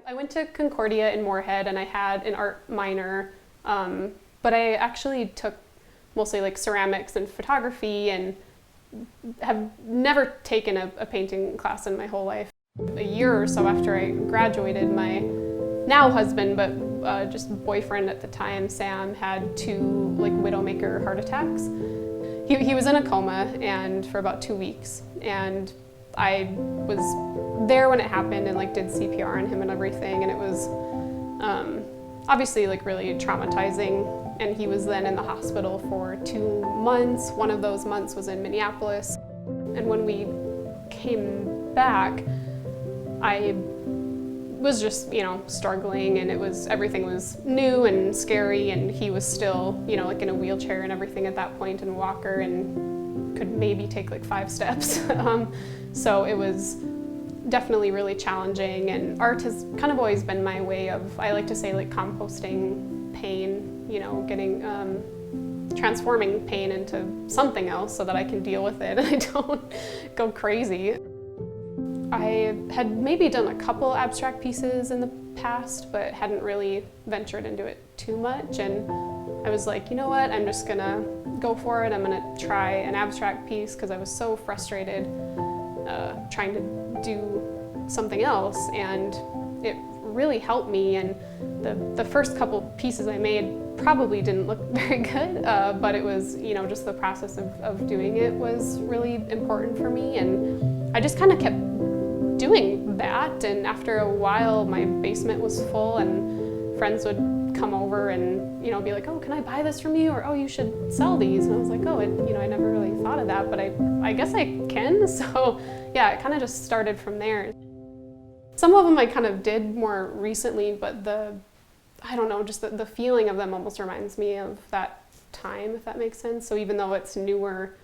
I went to Concordia in Moorhead and I had an art minor, but I actually took mostly like ceramics and photography and have never taken a painting class in my whole life. A year or so after I graduated, my now husband, but just boyfriend at the time, Sam, had 2 like widowmaker heart attacks. He was in a coma and for about 2 weeks, and I was there when it happened and like did CPR on him and everything, and it was obviously like really traumatizing. And he was then in the hospital for 2 months. One of those months was in Minneapolis. And when we came back, I was just, struggling, and everything was new and scary, and he was still, like in a wheelchair and everything at that point, and a walker, and could maybe take like 5 steps. So it was definitely really challenging, and art has kind of always been my way of, I like to say, like composting pain, getting, transforming pain into something else so that I can deal with it and I don't go crazy. I had maybe done a couple abstract pieces in the past, but hadn't really ventured into it too much, and I was like, you know what, I'm just gonna go for it. I'm gonna try an abstract piece because I was so frustrated trying to do something else, and it really helped me. And the first couple pieces I made probably didn't look very good, but it was, just the process of doing it was really important for me, and I just kind of kept doing that. And after a while, my basement was full, and friends would come over and be like, oh, can I buy this from you? Or, oh, you should sell these. And I was like, oh, I never really thought of that, but I guess I can. So yeah, it kind of just started from there. Some of them I kind of did more recently, but I don't know, just the feeling of them almost reminds me of that time, if that makes sense. So even though it's newer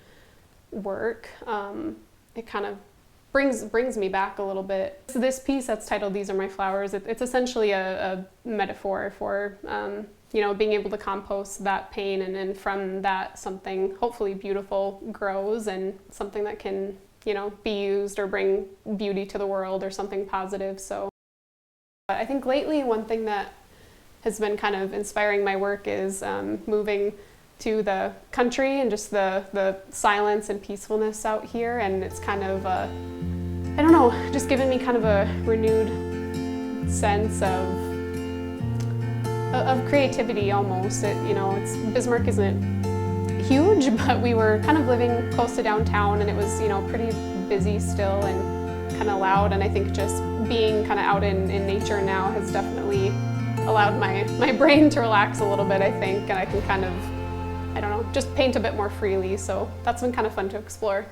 work, it kind of brings me back a little bit. So this piece that's titled "These Are My Flowers," it's essentially a metaphor for being able to compost that pain, and then from that something hopefully beautiful grows, and something that can be used or bring beauty to the world or something positive. So I think lately one thing that has been kind of inspiring my work is moving to the country and just the silence and peacefulness out here, and it's kind of I don't know, just given me kind of a renewed sense of creativity almost. Bismarck isn't huge, but we were kind of living close to downtown, and it was pretty busy still and kind of loud, and I think just being kind of out in nature now has definitely allowed my brain to relax a little bit, I think, and I can kind of, I don't know, just paint a bit more freely, so that's been kind of fun to explore.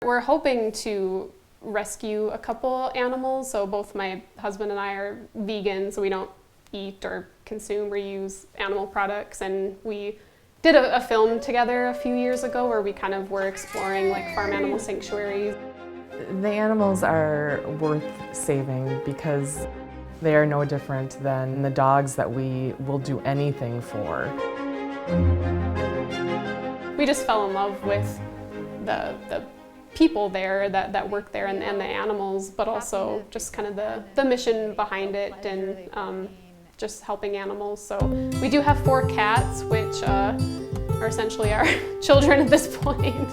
We're hoping to rescue a couple animals, so both my husband and I are vegan, so we don't eat or consume or use animal products, and we did a film together a few years ago where we kind of were exploring like farm animal sanctuaries. The animals are worth saving because they are no different than the dogs that we will do anything for. We just fell in love with the people there that work there, and the animals, but also just kind of the mission behind it, and just helping animals. So we do have 4 cats, which are essentially our children at this point.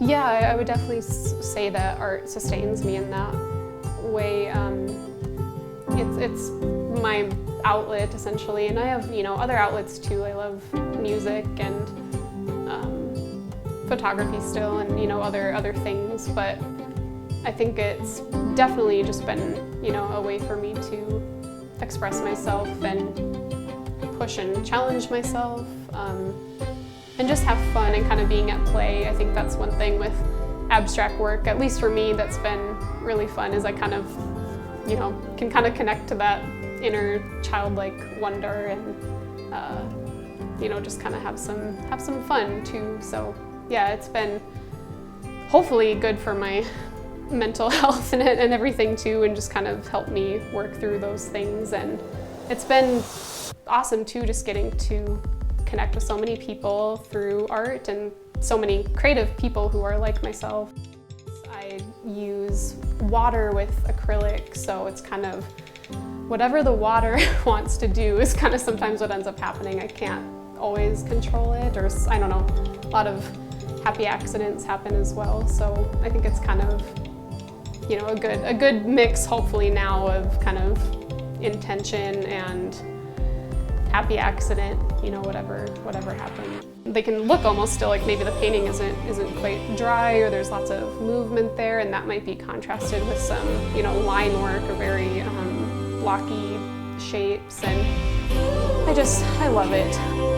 Yeah, I would definitely say that art sustains me in that way. It's my outlet essentially, and I have other outlets too. I love music and photography still, and other things, but I think it's definitely just been a way for me to express myself and push and challenge myself, and just have fun and kind of being at play. I think that's one thing with abstract work, at least for me, that's been really fun, is I kind of can kind of connect to that inner childlike wonder, and just kind of have some fun too. So yeah, it's been hopefully good for my mental health and everything too, and just kind of helped me work through those things. And it's been awesome too, just getting to connect with so many people through art, and so many creative people who are like myself. I use water with acrylic, so it's kind of whatever the water wants to do is kind of sometimes what ends up happening. I can't always control it, or I don't know, a lot of happy accidents happen as well. So I think it's kind of, you know, a good mix hopefully now of kind of intention and happy accident, you know, whatever happened. They can look almost still like maybe the painting isn't quite dry, or there's lots of movement there, and that might be contrasted with some, you know, line work or very blocky shapes, and I love it.